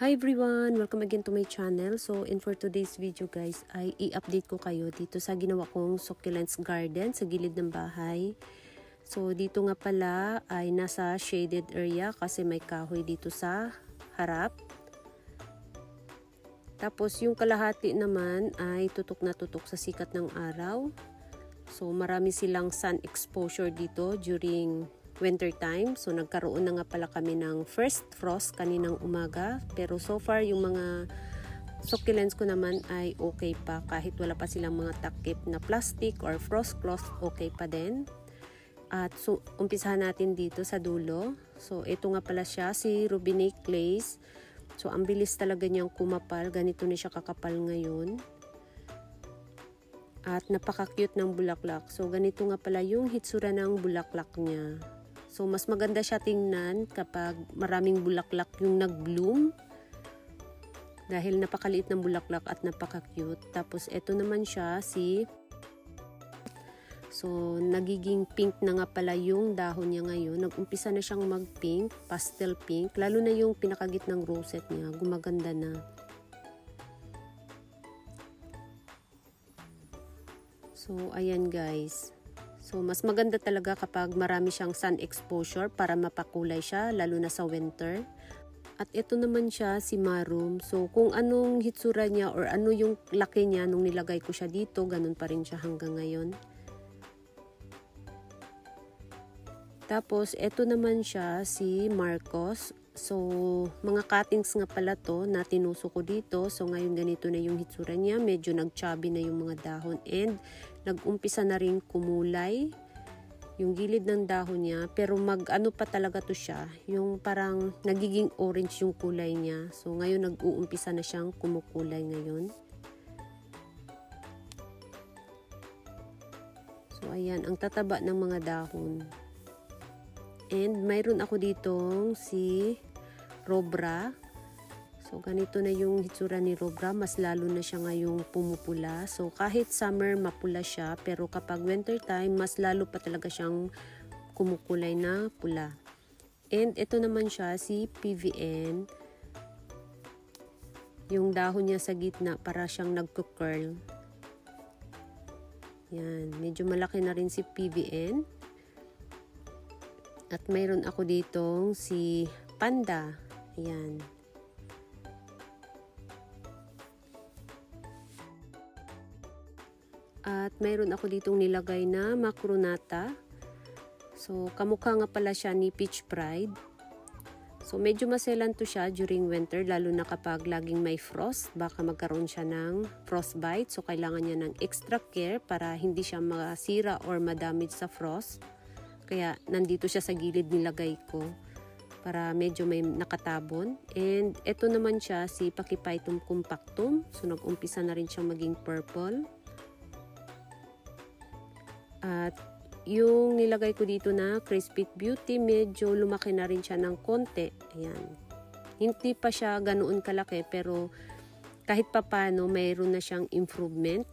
Hi everyone! Welcome again to my channel. So, for today's video guys, ay i-update ko kayo dito sa ginawa kong succulents garden sa gilid ng bahay. So, dito nga pala ay nasa shaded area kasi may kahoy dito sa harap. Tapos, yung kalahati naman ay tutok na tutok sa sikat ng araw. So, marami silang sun exposure dito during winter time. So nagkaroon na nga pala kami ng first frost kaninang umaga, pero so far yung mga succulents ko naman ay okay pa, kahit wala pa silang mga takip na plastic or frost cloth, okay pa din. At so umpisahan natin dito sa dulo. So ito nga pala siya, si Rubinate Glaze. So ang bilis talaga niyang kumapal, ganito na siya kakapal ngayon. At napaka-cute ng bulaklak. So ganito nga pala yung hitsura ng bulaklak niya. So, mas maganda siya tingnan kapag maraming bulaklak yung nag-bloom. Dahil napakaliit ng bulaklak at napaka-cute. Tapos, ito naman siya, So, nagiging pink na nga pala yung dahon niya ngayon. Nag-umpisa na siyang mag-pink, pastel pink. Lalo na yung pinakagitnang rosette niya. Gumaganda na. So, ayan guys. So, mas maganda talaga kapag marami siyang sun exposure para mapakulay siya, lalo na sa winter. At ito naman siya, si Maroon. So, kung anong hitsura niya or ano yung laki niya nung nilagay ko siya dito, ganun pa rin siya hanggang ngayon. Tapos, ito naman siya, si Marcos. So, mga cuttings nga pala to na tinuso ko dito. So, ngayon ganito na yung hitsura niya. Medyo nag-chubby na yung mga dahon and nag-umpisa na rin kumulay yung gilid ng dahon niya. Pero mag-ano pa talaga to siya. Yung parang nagiging orange yung kulay niya. So, ngayon nag-uumpisa na siyang kumukulay ngayon. So, ayan. Ang tataba ng mga dahon. And mayroon ako ditong si Robra. So ganito na yung hitsura ni Robra. Mas lalo na siya ngayong pumupula. So kahit summer mapula siya, pero kapag winter time, mas lalo pa talaga siyang kumukulay na pula. And ito naman siya, si PVN. Yung dahon niya sa gitna para siyang nagko-curl. Yan, medyo malaki na rin si PVN. At mayroon ako ditong si Panda. Ayan. At mayroon ako ditong nilagay na Macronata. So, kamukha nga pala siya ni Peach Pride. So, medyo maselan to siya during winter, lalo na kapag laging may frost. Baka magkaroon siya ng frostbite. So, kailangan niya ng extra care para hindi siya masira or madamage sa frost. Kaya nandito siya sa gilid nilagay ko para medyo may nakatabon. And ito naman siya, si Pachyphytum compactum. So nag-umpisa na rin siyang maging purple. At yung nilagay ko dito na Crispy Beauty, medyo lumaki na rin siya ng konti. Ayan. Hindi pa siya ganoon kalaki, pero kahit papano mayroon na siyang improvement.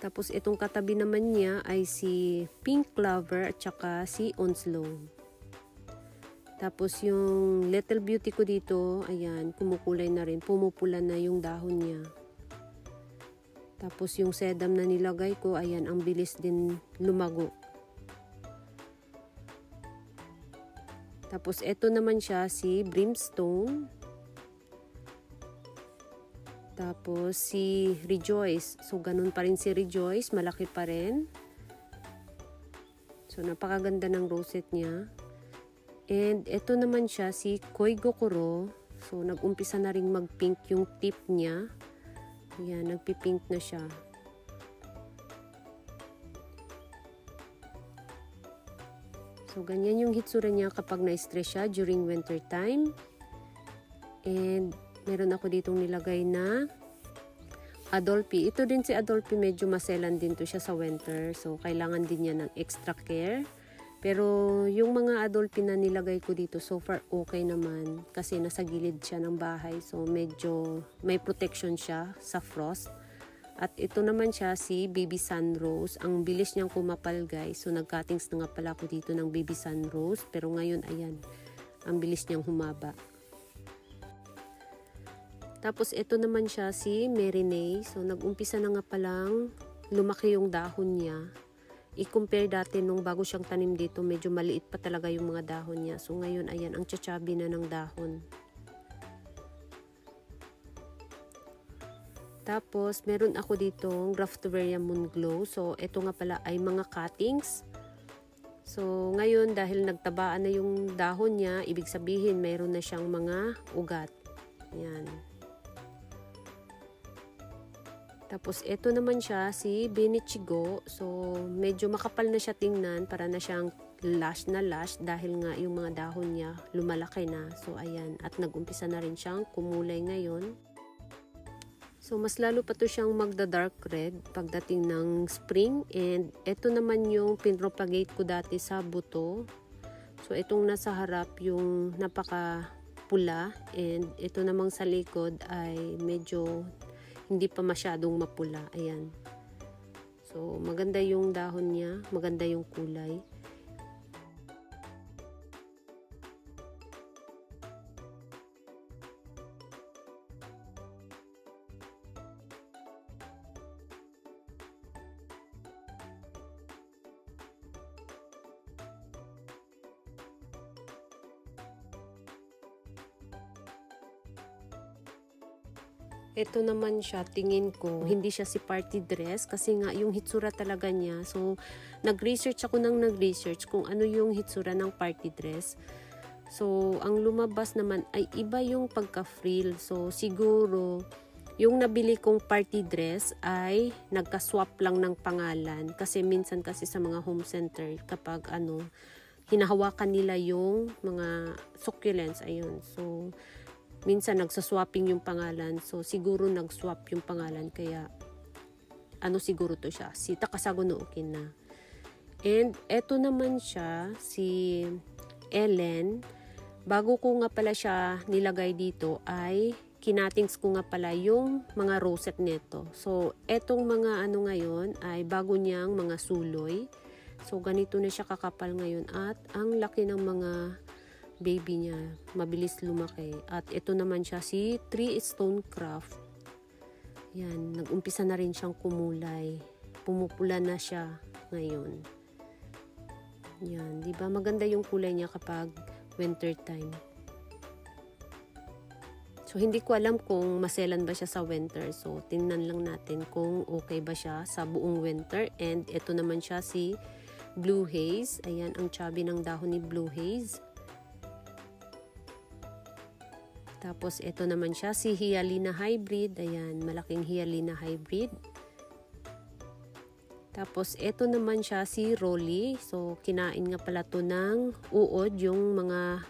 Tapos itong katabi naman niya ay si Pink Clover at saka si Onslow. Tapos yung Little Beauty ko dito, ayan, kumukulay na rin. Pumupula na yung dahon niya. Tapos yung sedum na nilagay ko, ayan, ang bilis din lumago. Tapos ito naman siya, si Brimstone. Tapos si Rejoice. So ganun pa rin si Rejoice. Malaki pa rin. So napakaganda ng rosette niya. And ito naman siya si Koi Gokuro. So nag-umpisa na rin mag-pink yung tip niya. Ayan, nagpipink na siya. So ganyan yung hitsura niya kapag na-stress siya during winter time. And meron ako ditong nilagay na Adolphi. Ito din si Adolphi, medyo maselan din to siya sa winter. So, kailangan din niya ng extra care. Pero, yung mga Adolphi na nilagay ko dito, so far okay naman. Kasi nasa gilid siya ng bahay. So, medyo may protection siya sa frost. At ito naman siya, si Baby Sunrose. Ang bilis niyang kumapal guys. So, nag-cuttings na nga pala ako dito ng Baby Sunrose. Pero ngayon, ayan, ang bilis niyang humaba. Tapos ito naman siya si Marinay. So nag-umpisa na nga palang lumaki yung dahon niya. I-compare dati nung bago siyang tanim dito, medyo maliit pa talaga yung mga dahon niya. So ngayon, ayan, ang tsatsabi na ng dahon. Tapos, meron ako ditong Graftoveria Moonglow. So, ito nga pala ay mga cuttings. So, ngayon, dahil nagtabaan na yung dahon niya, ibig sabihin, mayroon na siyang mga ugat. Ayan. Tapos, ito naman siya, si Benichigo. So, medyo makapal na siya tingnan para na siyang lash na lash dahil nga yung mga dahon niya lumalaki na. So, ayan. At nag-umpisa na rin siyang kumulay ngayon. So, mas lalo pa to siyang magda-dark red pagdating ng spring. And, ito naman yung pinropagate ko dati sa buto. So, itong nasa harap yung napaka pula. And, ito namang sa likod ay medyo hindi pa masyadong mapula. Ayan. So, maganda yung dahon niya. Maganda yung kulay. Ito naman siya, tingin ko, hindi siya si party dress kasi nga yung hitsura talaga niya. So, nag-research ako kung ano yung hitsura ng party dress. So, ang lumabas naman ay iba yung pagka-frill. So, siguro, yung nabili kong party dress ay nagka-swap lang ng pangalan. Kasi minsan kasi sa mga home center, kapag hinahawakan nila yung mga succulents, ayun. So, minsan nagsaswapping yung pangalan. So, siguro nag-swap yung pangalan. Kaya, siguro to siya. Si Takasago no Ukin na. And, eto naman siya, si Ellen. Bago ko nga pala siya nilagay dito, ay kinatings ko nga pala yung mga rosette nito. So, etong mga ngayon, ay bago niyang mga suloy. So, ganito na siya kakapal ngayon. At, ang laki ng mga baby niya, mabilis lumaki. At ito naman siya si 3 Stonecraft. Yan, nag-umpisa na rin siyang kumulay. Pumupula na siya ngayon. Yan, 'di ba? Maganda yung kulay niya kapag winter time. So hindi ko alam kung maselan ba siya sa winter. So tingnan lang natin kung okay ba siya sa buong winter. And ito naman siya si Blue Haze. Ayan ang chubby ng dahon ni Blue Haze. Tapos, ito naman siya, si Hyalina Hybrid. Ayan, malaking Hyalina Hybrid. Tapos, ito naman siya, si Rolly. So, kinain nga pala to ng uod, yung mga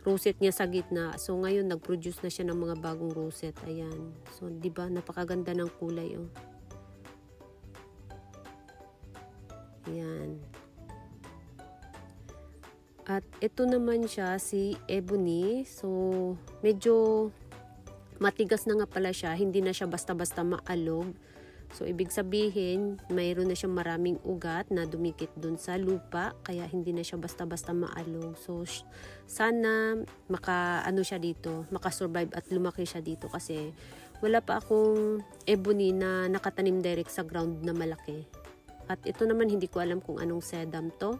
rosette niya sa gitna. So, ngayon, nag-produce na siya ng mga bagong rosette. Ayan. So, di ba napakaganda ng kulay, oh. Ayan. At ito naman siya, si Ebony. So, medyo matigas na nga pala siya. Hindi na siya basta-basta maalog. So, ibig sabihin, mayroon na siyang maraming ugat na dumikit dun sa lupa. Kaya, hindi na siya basta-basta maalog. So, sana siya dito, makasurvive at lumaki siya dito. Kasi, wala pa akong ebony na nakatanim direct sa ground na malaki. At ito naman, hindi ko alam kung anong sedum to.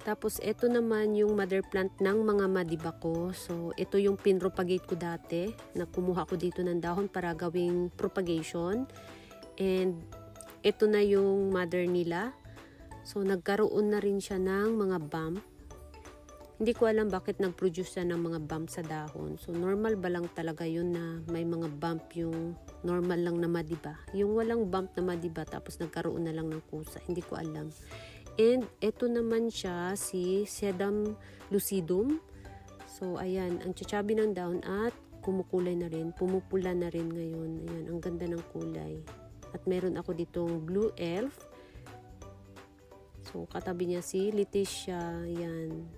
Tapos, ito naman yung mother plant ng mga madiba ko. So, ito yung pinropagate ko dati. Na kumuha ko dito ng dahon para gawing propagation. And, ito na yung mother nila. So, nagkaroon na rin siya ng mga bump. Hindi ko alam bakit nag-produce siya ng mga bump sa dahon. So, normal ba lang talaga yun na may mga bump yung normal lang na madiba? Yung walang bump na madiba tapos nagkaroon na lang ng kusa. Hindi ko alam. And, ito naman siya, si Sedum lucidum. So, ayan, ang tsatsabi ng dahon at kumukulay na rin. Pumupula na rin ngayon. Ayan, ang ganda ng kulay. At meron ako ditong Blue Elf. So, katabi niya si Leticia. Ayan.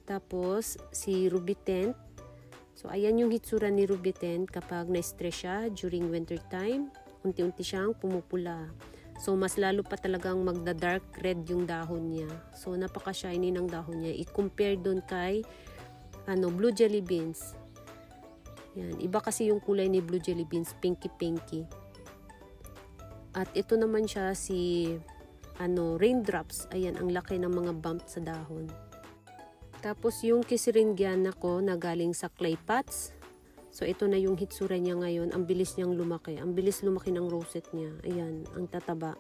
Tapos, si Ruby Tent. So, ayan yung hitsura ni Ruby Tent kapag na-stress siya during winter time. Unti-unti siyang pumupula. So, mas lalo pa talagang magda-dark red yung dahon niya. So, napaka-shiny ng dahon niya. I-compare doon kay Blue Jelly Beans. Yan, iba kasi yung kulay ni blue jelly beans, pinky. At ito naman siya si raindrops. Ayan, ang laki ng mga bump sa dahon. Tapos yung Kisiringiana ko na galing sa clay pots. So ito na yung hitsura niya ngayon. Ang bilis niyang lumaki. Ang bilis lumaki ng rosette niya. Ayan, ang tataba.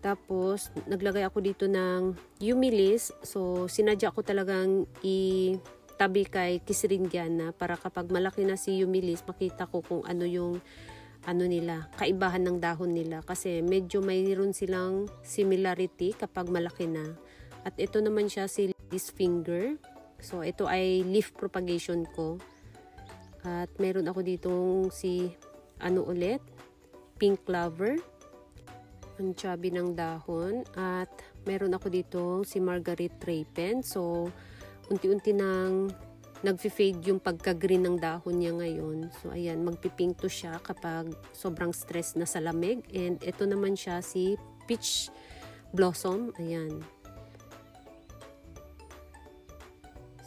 Tapos naglagay ako dito ng Humilis. So sinadya ko talagang itabi kay Kisiringiana para kapag malaki na si Humilis, makita ko kung ano yung nila, kaibahan ng dahon nila. Kasi medyo mayroon silang similarity kapag malaki na. At ito naman siya si Lady's Finger. So, ito ay leaf propagation ko. At meron ako ditong si, ulit, pink clover. Ang chubby ng dahon. At meron ako ditong si Marguerite Trapen. So, unti-unti nang nagfi-fade yung pagka-green ng dahon niya ngayon. So, ayan, magpipink to siya kapag sobrang stress na sa lamig. And ito naman siya si Peach Blossom. Ayan.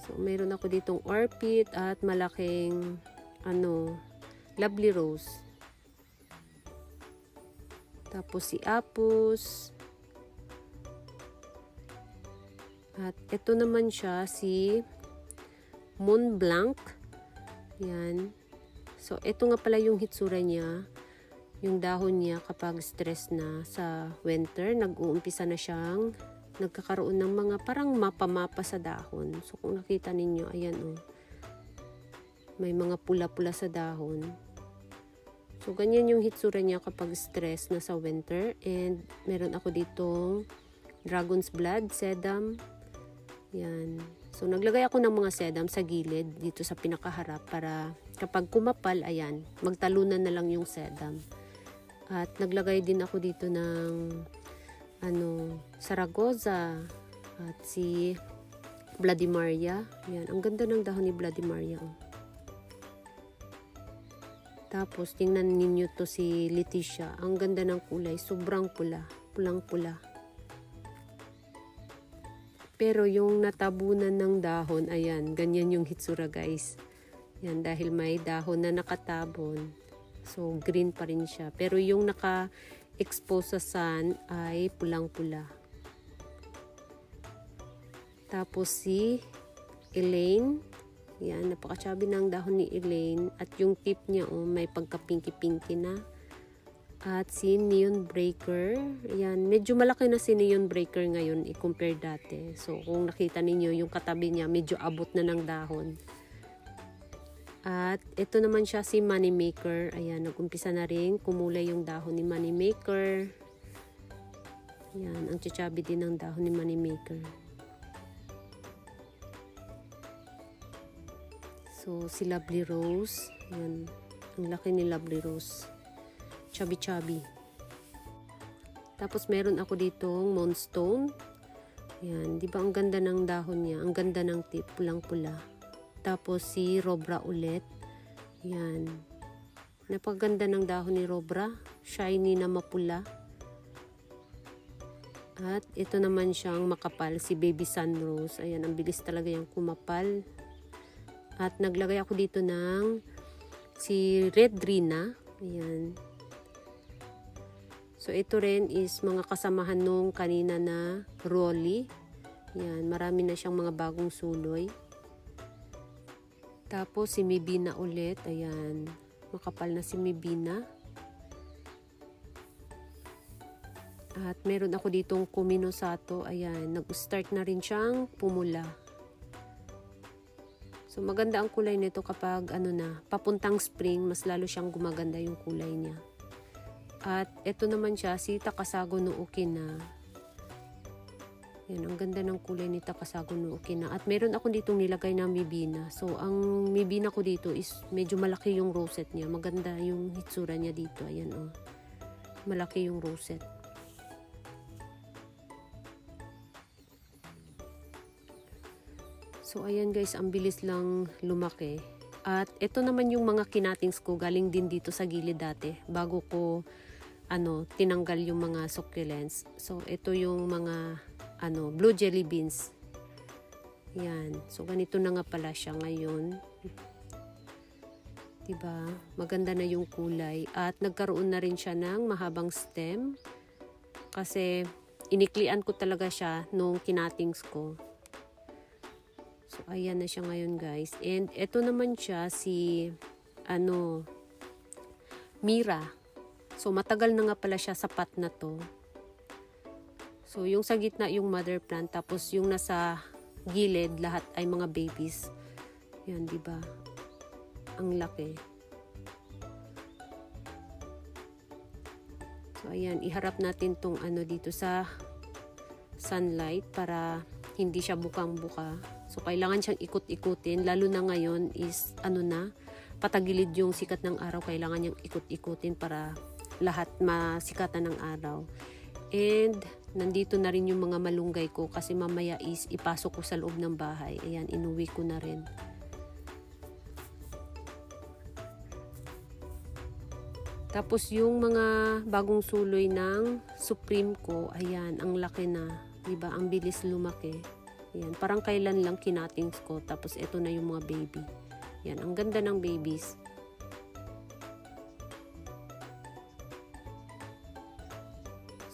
So, meron ako ditong orchid at malaking, lovely rose. Tapos si Apus. At ito naman siya si Moon Blanc. Yan. So, ito nga pala yung hitsura niya. Yung dahon niya kapag stress na sa winter, nag-uumpisa na siyang nagkakaroon ng mga parang mapa-mapa sa dahon. So, kung nakita ninyo, ayan may mga pula-pula sa dahon. So, ganyan yung hitsura niya kapag stress na sa winter. And, meron ako ditong Dragon's Blood, Sedum. Yan. So, naglagay ako ng mga sedum sa gilid dito sa pinakaharap para kapag kumapal, ayan, magtalunan na lang yung sedum. At naglagay din ako dito ng Zaragoza at si Bloody Maria. Yan, ang ganda ng dahon ni Bloody Maria. Tapos, tingnan ninyo to si Leticia. Ang ganda ng kulay, sobrang pula, pulang-pula. Pero yung natabunan ng dahon, ayan, ganyan yung hitsura guys. Yan, dahil may dahon na nakatabon. So, green pa rin siya. Pero yung naka-expose sa sun ay pulang-pula. Tapos si Elaine. Yan, napaka-chubby ng dahon ni Elaine. At yung tip niya, may pagka-pinky-pinky na. At si Neon Breaker. Yan, medyo malaki na si Neon Breaker ngayon i-compare dati. So, kung nakita ninyo, yung katabi niya, medyo abot na ng dahon. At ito naman siya si Moneymaker. Ayan, nag-umpisa na rin kumulay yung dahon ni Moneymaker. Ayan, ang chichabi din ng dahon ni Moneymaker. So, si Lovely Rose. Ayan, ang laki ni Lovely Rose. Chubby-chubby. Tapos, meron ako ditong Moonstone. Ayan, di ba ang ganda ng dahon niya? Ang ganda ng tip, pulang-pula. Tapos si Robra ulit. Yan. Napaganda ng dahon ni Robra. Shiny na mapula. At ito naman siyang makapal, si Baby Sunrose. Ayan, ang bilis talaga yung kumapal. At naglagay ako dito ng si Red Rina. Ayan. So ito rin is mga kasamahan nung kanina na Rolly. Ayan, marami na siyang mga bagong suloy. Tapos, si Mibina ulit. Ayan. Makapal na si Mibina. At meron ako ditong Kuminosato. Ayan. Nag-start na rin siyang pumula. So, maganda ang kulay nito kapag papuntang spring, mas lalo siyang gumaganda yung kulay niya. At ito naman siya, si Takasago no Okina. Yan, ang ganda ng kulay ni Takasago no Okina. At meron ako ditong nilagay na Mibina. So, ang Mibina ko dito is medyo malaki yung rosette niya. Maganda yung hitsura niya dito. Ayan, malaki yung rosette. So, ayan guys, ang bilis lang lumaki. At ito naman yung mga kinatings ko. Galing din dito sa gilid dati. Bago ko, tinanggal yung mga succulents. So, ito yung mga blue jelly beans. Yan. So, ganito na nga pala siya ngayon. Diba? Maganda na yung kulay. At nagkaroon na rin siya ng mahabang stem. Kasi, iniklian ko talaga siya nung kinatings ko. So, ayan na siya ngayon, guys. And, eto naman siya si, Mira. So, matagal na nga pala siya sa pot na to. So, yung sa gitna, yung mother plant. Tapos, yung nasa gilid, lahat ay mga babies. Yan, diba? Ang laki. So, ayan. Iharap natin tong dito sa sunlight para hindi siya bukang-buka. So, kailangan siyang ikot-ikutin. Lalo na ngayon is, patagilid yung sikat ng araw. Kailangan niyang ikot-ikutin para lahat masikatan ng araw. And, nandito na rin yung mga malunggay ko kasi mamaya is ipasok ko sa loob ng bahay. Ayan, inuwi ko na rin. Tapos, yung mga bagong suloy ng Supreme ko, ayan, ang laki na. Diba? Ang bilis lumaki. Ayan, parang kailan lang kinatings ko. Tapos, ito na yung mga baby. Ayan, ang ganda ng babies.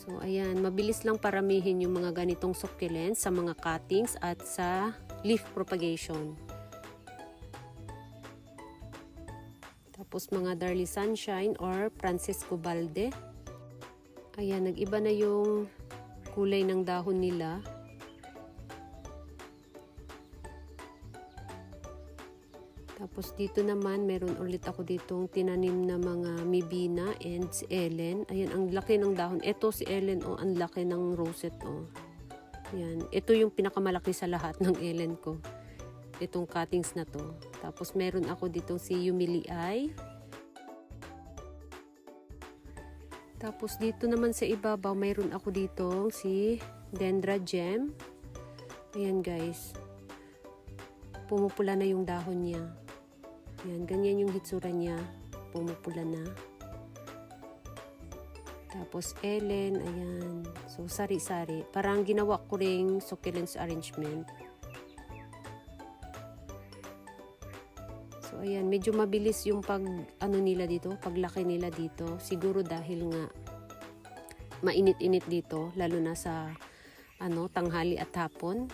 So, ayan, mabilis lang paramihin yung mga ganitong succulents sa mga cuttings at sa leaf propagation. Tapos, mga Darly Sunshine or Francisco Balde. Ayan, nag-iba na yung kulay ng dahon nila. Tapos dito naman, meron ulit ako ditong tinanim na mga Mibina and si Ellen. Ayan, ang laki ng dahon. Ito si Ellen, ang laki ng rosette, Ayan, ito yung pinakamalaki sa lahat ng Ellen ko. Itong cuttings na to. Tapos meron ako ditong si Humilii. Tapos dito naman sa ibabaw, mayroon ako ditong si Dendra Gem. Ayan guys. Pumupula na yung dahon niya. Ayan, ganyan yung hitsura niya. Pumupula na. Tapos Ellen, ayan. So, sari-sari. Parang ginawa ko ring succulents arrangement. So, ayan. Medyo mabilis yung nila dito, paglaki nila dito. Siguro dahil nga mainit-init dito, lalo na sa tanghali at hapon.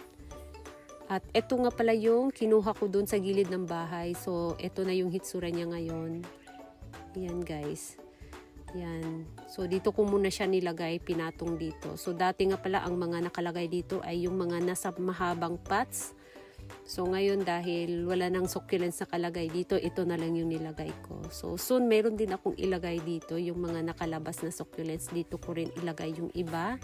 At ito nga pala yung kinuha ko doon sa gilid ng bahay. So, ito na yung hitsura niya ngayon. Ayan guys. Ayan. So, dito ko muna siya nilagay, pinatong dito. So, dati nga pala ang mga nakalagay dito ay yung mga nasa mahabang pots. So, ngayon dahil wala nang succulents nakalagay dito, ito na lang yung nilagay ko. So, soon meron din akong ilagay dito yung mga nakalabas na succulents. Dito ko rin ilagay yung iba.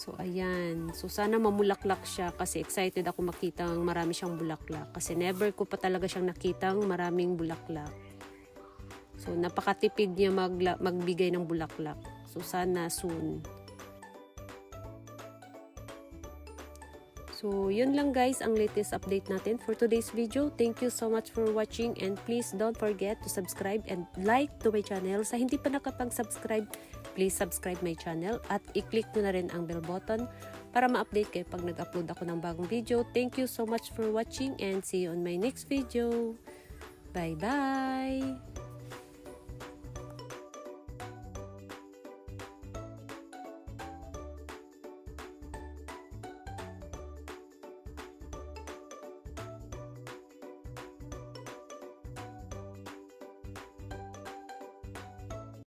So, ayan. So, sana mamulaklak siya kasi excited ako makitang marami siyang bulaklak. Kasi never ko pa talaga siyang nakitang maraming bulaklak. So, napakatipid niya magbigay ng bulaklak. So, sana soon. So, yun lang guys ang latest update natin for today's video. Thank you so much for watching and please don't forget to subscribe and like to my channel. Sa hindi pa nakapag-subscribe, please subscribe my channel at i-click nyo na rin ang bell button para ma-update kayo pag nag-upload ako ng bagong video. Thank you so much for watching and see you on my next video. Bye-bye!